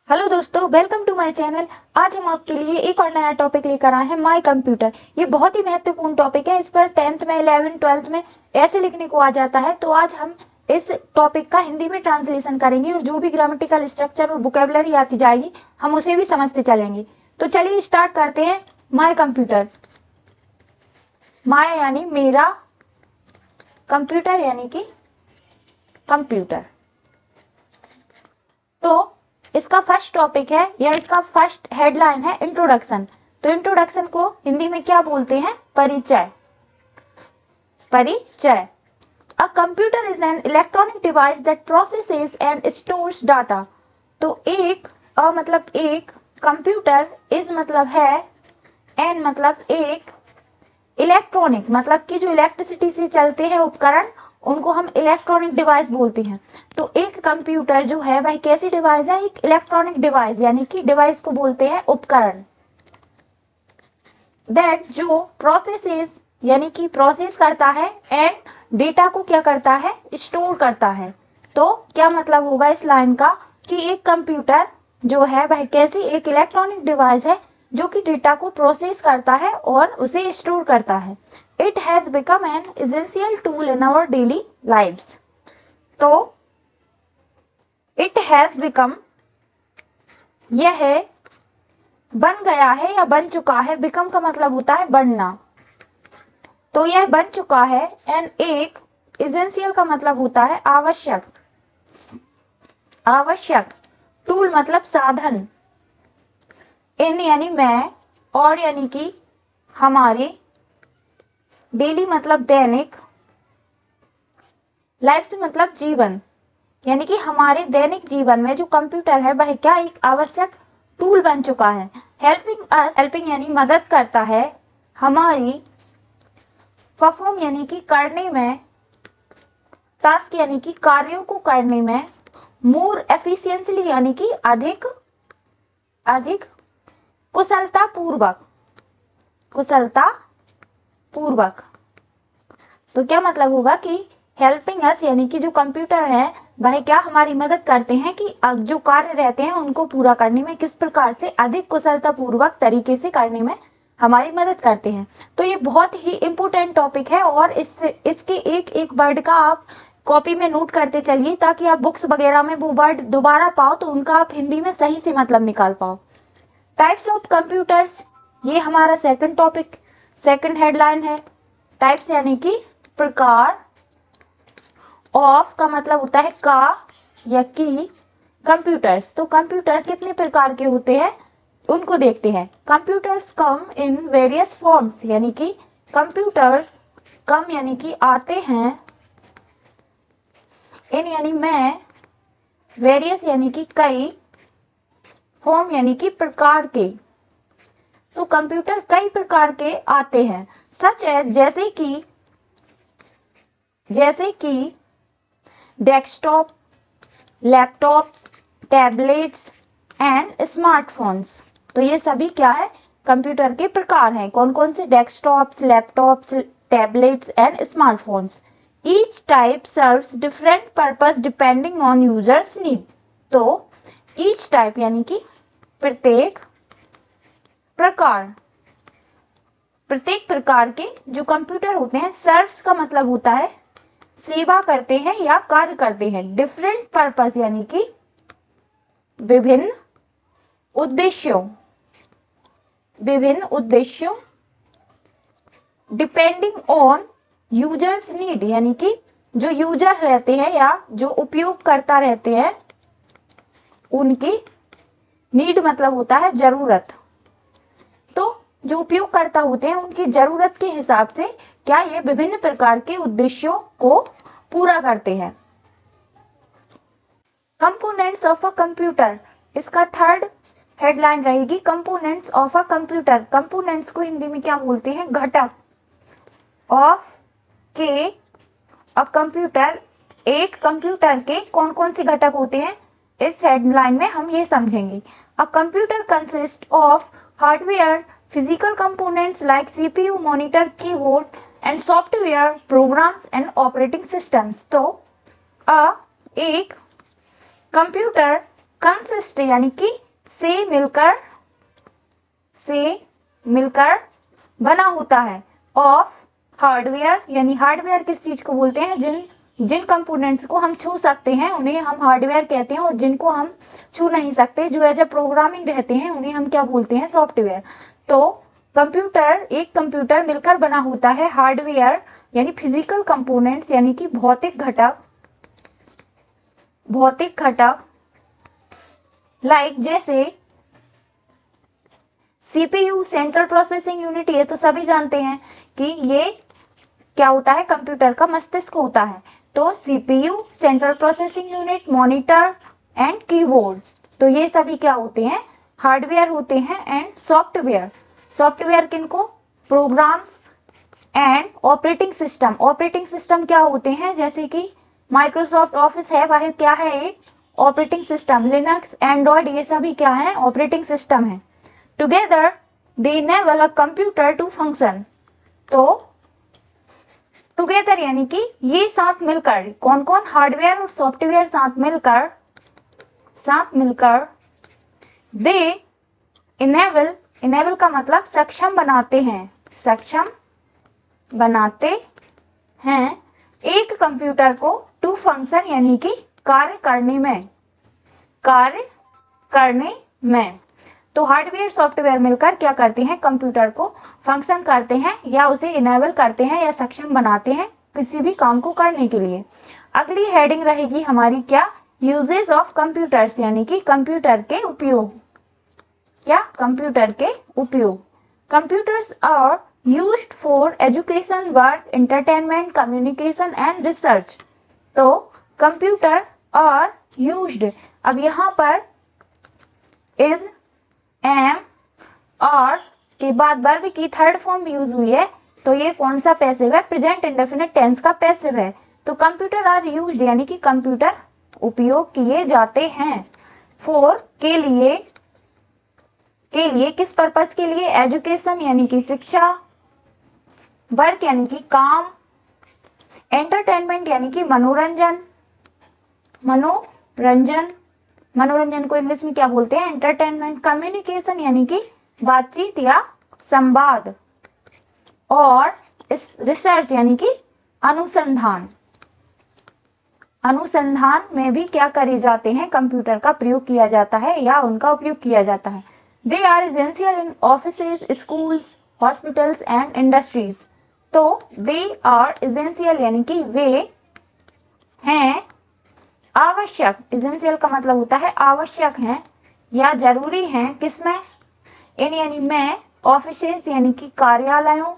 Hello दोस्तों, welcome to my channel. आज हम आपके लिए एक और नया टॉपिक लेकर आए हैं, माय कंप्यूटर। ये बहुत ही महत्वपूर्ण टॉपिक है। इस पर 10th में 11th 12th में ऐसे लिखने को आ जाता है। तो आज हम इस टॉपिक का हिंदी में ट्रांसलेशन करेंगे और जो भी ग्रामेटिकल स्ट्रक्चर और वोकेबलरी आती जाएगी हम उसे भी समझते चलेंगे। तो चलिए स्टार्ट करते हैं। माय कंप्यूटर, माय यानी मेरा, कंप्यूटर यानी कि कंप्यूटर। तो इसका फर्स्ट टॉपिक है या इसका फर्स्ट हेडलाइन है इंट्रोडक्शन। तो इंट्रोडक्शन को हिंदी में क्या बोलते हैं? परिचय। परिचय। A computer is an electronic device that processes and stores data. तो एक मतलब एक, कंप्यूटर इज मतलब है, एन मतलब एक, इलेक्ट्रॉनिक मतलब कि जो इलेक्ट्रिसिटी से चलते हैं उपकरण, उनको हम इलेक्ट्रॉनिक डिवाइस बोलते हैं। तो एक कंप्यूटर जो है वह कैसी डिवाइस है? एक इलेक्ट्रॉनिक डिवाइस, यानी कि डिवाइस को बोलते हैं उपकरण। दैट जो प्रोसेसेस यानी कि प्रोसेस करता है, एंड डेटा को क्या करता है? स्टोर करता है। तो क्या मतलब होगा इस लाइन का कि एक कंप्यूटर जो है वह कैसी? एक इलेक्ट्रॉनिक डिवाइस है जो कि डेटा को प्रोसेस करता है और उसे स्टोर करता है। It has become an essential tool in our daily lives. तो इट हैज बिकम, यह बन गया है या बन चुका है। बिकम का मतलब होता है बनना। तो यह बन चुका है। एंड एक, एसेंशियल का मतलब होता है आवश्यक। आवश्यक। टूल मतलब साधन। इन यानी मैं, और यानी कि हमारे, डेली मतलब दैनिक, लाइफ से मतलब जीवन, यानी कि हमारे दैनिक जीवन में जो कंप्यूटर है वह क्या? एक आवश्यक टूल बन चुका है। हेल्पिंग अस, हेल्पिंग यानी मदद करता है हमारी, परफॉर्म यानी कि करने में, टास्क यानी कि कार्यों को करने में, मोर एफिशिएंटली यानी कि अधिक अधिक कुशलता पूर्वक, कुशलता पूर्वक। तो क्या मतलब होगा कि हेल्पिंग अस यानी कि जो कंप्यूटर है वह क्या हमारी मदद करते हैं कि जो कार्य रहते हैं उनको पूरा करने में किस प्रकार से अधिक कुशलता पूर्वक तरीके से करने में हमारी मदद करते हैं। तो ये बहुत ही इंपॉर्टेंट टॉपिक है और इसके एक एक वर्ड का आप कॉपी में नोट करते चलिए ताकि आप बुक्स वगैरह में वो वर्ड दोबारा पाओ तो उनका आप हिंदी में सही से मतलब निकाल पाओ। टाइप्स ऑफ कंप्यूटर्स, ये हमारा सेकंड टॉपिक, सेकंड हेडलाइन है। टाइप्स यानी कि प्रकार, ऑफ का मतलब होता है का या की, कंप्यूटर्स। तो कंप्यूटर कितने प्रकार के होते हैं उनको देखते हैं। Computers come in various forms, यानी कि कंप्यूटर कम यानी कि आते हैं, इन यानी मैं, वेरियस यानी कि कई, फॉर्म यानी कि प्रकार के। तो कंप्यूटर कई प्रकार के आते हैं। सच है जैसे कि desktop, laptops, tablets and smartphones. तो ये सभी क्या है? कंप्यूटर के प्रकार हैं। कौन कौन से? Desktops, laptops, tablets and smartphones. Each type serves different purpose depending on users need. तो ईच टाइप यानी कि प्रत्येक प्रकार, प्रत्येक प्रकार के जो कंप्यूटर होते हैं, सर्व्स का मतलब होता है सेवा करते हैं या कार्य करते हैं। डिफरेंट पर्पस यानी कि विभिन्न उद्देश्यों, विभिन्न उद्देश्यों। डिपेंडिंग ऑन यूजर्स नीड यानी कि जो यूजर रहते हैं या जो उपयोगकर्ता रहते हैं उनकी, नीड मतलब होता है जरूरत। तो जो उपयोगकर्ता होते हैं उनकी जरूरत के हिसाब से क्या ये विभिन्न प्रकार के उद्देश्यों को पूरा करते हैं। कंपोनेंट्स ऑफ अ कंप्यूटर, इसका थर्ड हेडलाइन रहेगी components of a computer. Components को हिंदी में क्या बोलते हैं? घटक। ऑफ के अ कंप्यूटर, एक कंप्यूटर के कौन कौन से घटक होते हैं इस हेडलाइन में हम ये समझेंगे। A computer consist of hardware, physical components like CPU, monitor, keyboard and software, programs and operating systems. तो एक कंप्यूटर कंसिस्ट यानी कि से मिलकर बना होता है। ऑफ हार्डवेयर यानी हार्डवेयर किस चीज को बोलते हैं, जिन कंपोनेंट्स को हम छू सकते हैं उन्हें हम हार्डवेयर कहते हैं, और जिनको हम छू नहीं सकते, जो एज ए प्रोग्रामिंग रहते हैं, उन्हें हम क्या बोलते हैं, सॉफ्टवेयर। तो एक कंप्यूटर मिलकर बना होता है। हार्डवेयर यानी फिजिकल कंपोनेंट्स यानी कि भौतिक घटक लाइक जैसे सीपीयू सेंट्रल प्रोसेसिंग यूनिट, ये तो सभी जानते हैं कि ये क्या होता है, कंप्यूटर का मस्तिष्क होता है। तो CPU central processing unit, monitor and keyboard, तो ये सभी क्या होते हैं, हार्डवेयर होते हैं। एंड सॉफ्टवेयर किनको, प्रोग्राम्स एंड ऑपरेटिंग सिस्टम क्या होते हैं, जैसे कि माइक्रोसॉफ्ट ऑफिस है, वह क्या है, एक ऑपरेटिंग सिस्टम। लिनक्स, एंड्रॉयड, ये सभी क्या है, ऑपरेटिंग सिस्टम है। Together they enable a computer to function. तो टुगेदर यानी कि ये साथ मिलकर, कौन कौन, हार्डवेयर और सॉफ्टवेयर साथ मिलकर दे इनेबल का मतलब सक्षम बनाते हैं एक कंप्यूटर को टू फंक्शन यानी कि कार्य करने में। तो हार्डवेयर सॉफ्टवेयर मिलकर क्या करते हैं, कंप्यूटर को फंक्शन करते हैं या उसे इनेबल करते हैं या सक्षम बनाते हैं किसी भी काम को करने के लिए। अगली हेडिंग रहेगी हमारी क्या, यूजेज ऑफ कंप्यूटर्स यानी कि कंप्यूटर के उपयोग। Computers are used for education, work, entertainment, communication and research. तो कंप्यूटर आर यूज्ड, अब यहाँ पर इज, एम और के बाद वर्ब की थर्ड फॉर्म यूज हुई है, तो ये कौन सा पैसिव है, प्रेजेंट इंडेफिनिट टेंस का पैसिव है। तो कंप्यूटर आर यूज्ड यानी कि कंप्यूटर उपयोग किए जाते हैं। फॉर के लिए किस पर्पस के लिए, एजुकेशन यानी कि शिक्षा, वर्क यानी कि काम, एंटरटेनमेंट यानी कि मनोरंजन को इंग्लिश में क्या बोलते हैं, एंटरटेनमेंट, कम्युनिकेशन यानी कि बातचीत या संवाद, और रिसर्च यानी कि अनुसंधान में भी क्या करे जाते हैं, कंप्यूटर का प्रयोग किया जाता है या उनका उपयोग किया जाता है। They are essential in offices, schools, hospitals and industries. तो दे आर एसेंशियल यानी कि वे हैं आवश्यक, एसेंशियल का मतलब होता है आवश्यक हैं या जरूरी हैं, किसमें, इन यानी में, ऑफिसेज यानी कि कार्यालयों,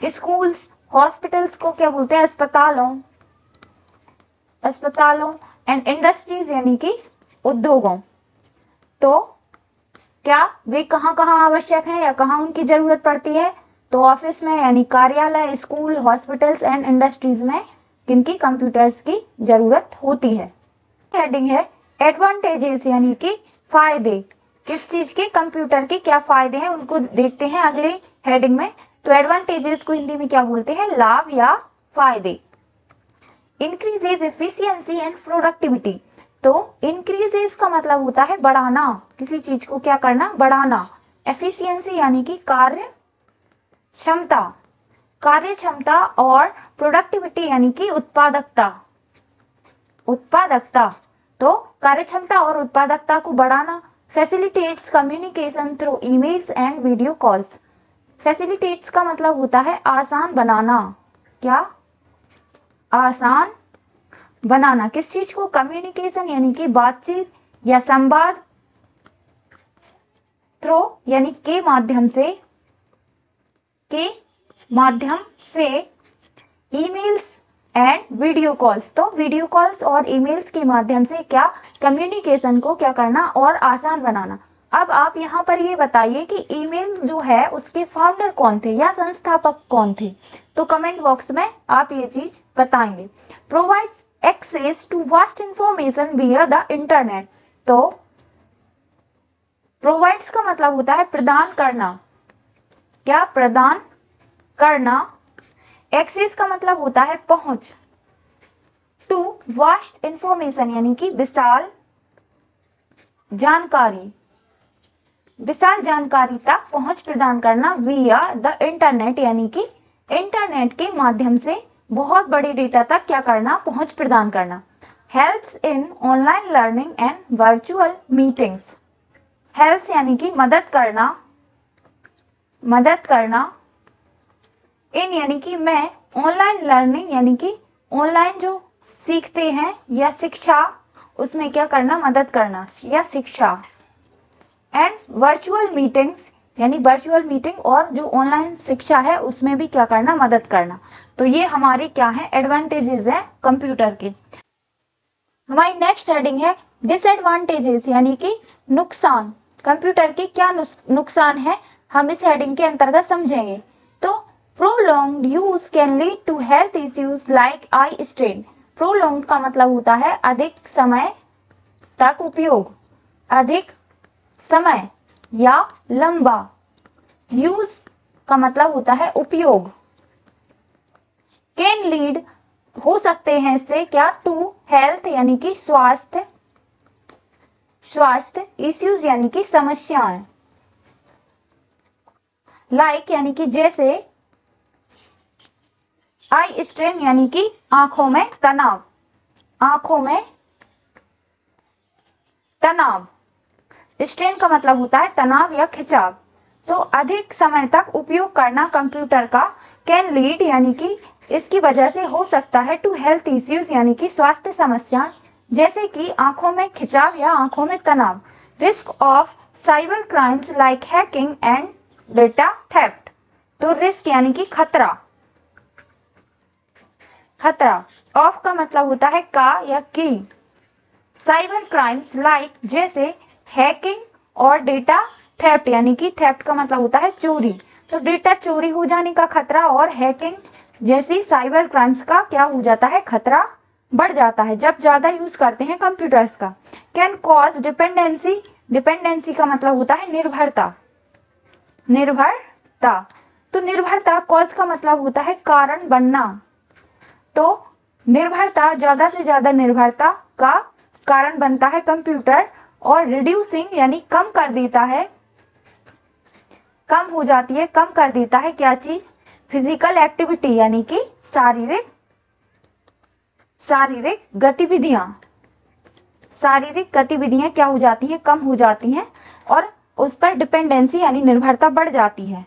स्कूल्स, हॉस्पिटल्स को क्या बोलते हैं, अस्पतालों, एंड इंडस्ट्रीज यानी कि उद्योगों। तो क्या वे कहाँ कहाँ आवश्यक हैं या कहाँ उनकी जरूरत पड़ती है, तो ऑफिस में यानी कार्यालय, स्कूल, हॉस्पिटल्स एंड इंडस्ट्रीज में किनकी, कंप्यूटर्स की जरूरत होती है। हेडिंग है एडवांटेजेस यानी कि फायदे, किस चीज के, कंप्यूटर के क्या फायदे हैं उनको देखते हैं अगली हेडिंग में। तो एडवांटेजेस को हिंदी में क्या बोलते हैं, लाभ या फायदे। Increases efficiency and productivity. तो इंक्रीजेज का मतलब होता है बढ़ाना, किसी चीज को क्या करना, बढ़ाना। एफिशिएंसी यानी कि कार्य क्षमता, और प्रोडक्टिविटी यानी कि उत्पादकता। तो कार्यक्षमता और उत्पादकता को बढ़ाना। Facilitates communication through emails and video calls. Facilitates का मतलब होता है आसान बनाना, क्या, आसान बनाना, किस चीज को, कम्युनिकेशन यानी कि बातचीत या संवाद, थ्रू यानी के माध्यम से, ईमेल्स एंड वीडियो कॉल्स। तो वीडियो कॉल्स और ईमेल्स के माध्यम से क्या, कम्युनिकेशन को क्या करना और आसान बनाना। अब आप यहाँ पर ये बताइए कि ईमेल जो है उसके फाउंडर कौन थे या संस्थापक कौन थे, तो कमेंट बॉक्स में आप ये चीज बताएंगे। Provides access to vast information via the internet. तो प्रोवाइड्स का मतलब होता है प्रदान करना, क्या, प्रदान करना। एक्सेस का मतलब होता है पहुंच, टू वास्ट इंफॉर्मेशन यानी कि विशाल जानकारी तक पहुंच प्रदान करना विया द इंटरनेट यानी कि इंटरनेट के माध्यम से बहुत बड़ी डेटा तक क्या करना, पहुंच प्रदान करना। Helps in online learning and virtual meetings. Helps यानी कि मदद करना इन यानी कि मैं, ऑनलाइन लर्निंग यानी कि ऑनलाइन जो सीखते हैं या शिक्षा, उसमें क्या करना, मदद करना या शिक्षा। एंड वर्चुअल मीटिंग्स यानी वर्चुअल मीटिंग और जो ऑनलाइन शिक्षा है उसमें भी क्या करना, मदद करना। तो ये हमारे क्या है, एडवांटेजेस है कंप्यूटर के। हमारी नेक्स्ट हेडिंग है डिसएडवांटेजेस यानी कि नुकसान। कंप्यूटर के क्या नुकसान है, हम इस हेडिंग के अंतर्गत समझेंगे। तो prolonged use can lead to health issues like eye strain. Prolonged का मतलब होता है अधिक समय तक उपयोग, अधिक समय या लंबा। यूज का मतलब होता है उपयोग। कैन लीड हो सकते हैं इससे क्या, टू हेल्थ यानी कि स्वास्थ्य इश्यूज यानी कि समस्याएं। लाइक यानी कि जैसे, आई स्ट्रेन यानी कि आंखों में तनाव, स्ट्रेन का मतलब होता है तनाव या खिंचाव। तो अधिक समय तक उपयोग करना कंप्यूटर का कैन लीड यानी कि इसकी वजह से हो सकता है टू हेल्थ इश्यूज यानी कि स्वास्थ्य समस्या, जैसे कि आंखों में खिंचाव या आंखों में तनाव। Risk of cyber crimes like hacking and data theft. तो रिस्क यानी कि खतरा ऑफ का मतलब होता है का या की। साइबर क्राइम्स लाइक जैसे हैकिंग और डेटा थेफ्ट यानी कि थेफ्ट का मतलब होता है चोरी। तो डेटा चोरी हो जाने का खतरा और हैकिंग जैसी साइबर क्राइम्स का क्या हो जाता है, खतरा बढ़ जाता है जब ज्यादा यूज करते हैं कंप्यूटर्स का। कैन कॉज डिपेंडेंसी का मतलब होता है निर्भरता। तो निर्भरता, कॉज का मतलब होता है कारण बनना। तो निर्भरता, ज्यादा से ज्यादा निर्भरता का कारण बनता है कंप्यूटर। और रिड्यूसिंग यानी कम कर देता है, कम हो जाती है, कम कर देता है क्या चीज, फिजिकल एक्टिविटी यानी कि शारीरिक गतिविधियां क्या हो जाती हैं, कम हो जाती हैं और उस पर डिपेंडेंसी यानी निर्भरता बढ़ जाती है।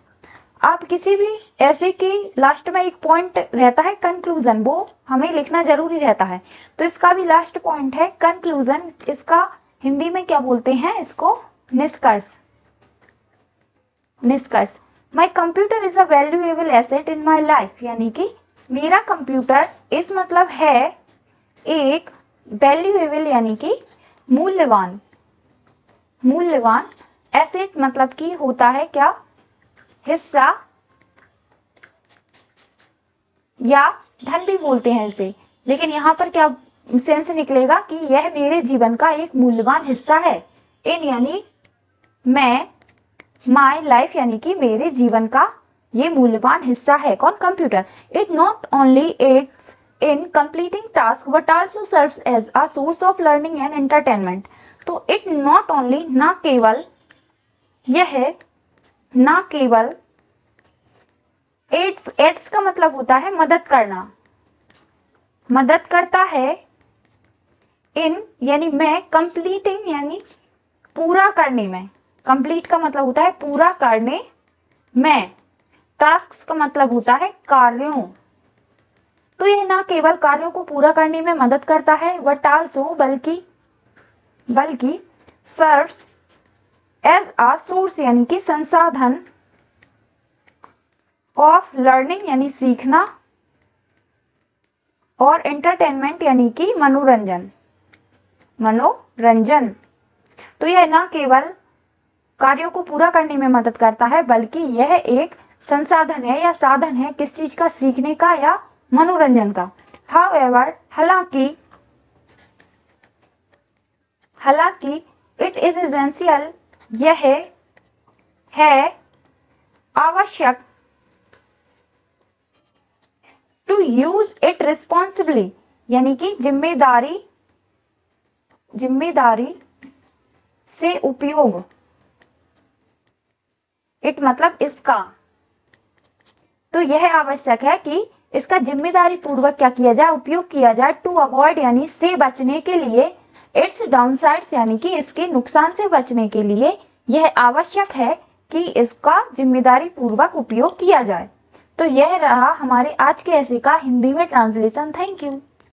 अब किसी भी ऐसे की लास्ट में एक पॉइंट रहता है कंक्लूजन, वो हमें लिखना जरूरी रहता है। तो इसका भी लास्ट पॉइंट है कंक्लूजन। इसका हिंदी में क्या बोलते हैं, इसको निष्कर्ष। My computer is a valuable asset in my life यानी कि मेरा कंप्यूटर इस मतलब है एक वैल्यूएबल यानी कि मूल्यवान एसेट मतलब कि होता है क्या, हिस्सा या धन भी बोलते हैं इसे। लेकिन यहाँ पर क्या सेंस निकलेगा कि यह मेरे जीवन का एक मूल्यवान हिस्सा है। इन यानी मैं, माई लाइफ यानी कि मेरे जीवन का ये मूल्यवान हिस्सा है कौन, computer. It not only aids in completing task but also serves as a source of learning and entertainment. तो इट नॉट ओनली, ना केवल, यह ना केवल, एड्स का मतलब होता है मदद करता है। इन यानी मैं, कंप्लीटिंग यानी पूरा करने में, कंप्लीट का मतलब होता है पूरा करने में, टास्क का मतलब होता है कार्यों। तो यह ना केवल कार्यों को पूरा करने में मदद करता है बट आल्सो बल्कि सर्व्स एज अ सोर्स यानी कि संसाधन ऑफ लर्निंग यानी सीखना और एंटरटेनमेंट यानी कि मनोरंजन। तो यह ना केवल कार्यों को पूरा करने में मदद करता है बल्कि यह एक संसाधन है या साधन है किस चीज का, सीखने का या मनोरंजन का। हाउएवर, हालांकि इट इज एसेंशियल, यह है आवश्यक, टू यूज इट रिस्पॉन्सिबली यानी कि जिम्मेदारी से उपयोग, इट मतलब इसका। तो यह आवश्यक है कि इसका जिम्मेदारी पूर्वक क्या किया जाए, उपयोग किया जाए। टू अवॉइड यानी से बचने के लिए, इट्स डाउनसाइड्स यानी कि इसके नुकसान से बचने के लिए यह आवश्यक है कि इसका जिम्मेदारी पूर्वक उपयोग किया जाए। तो यह रहा हमारे आज के ऐसे का हिंदी में ट्रांसलेशन। Thank you.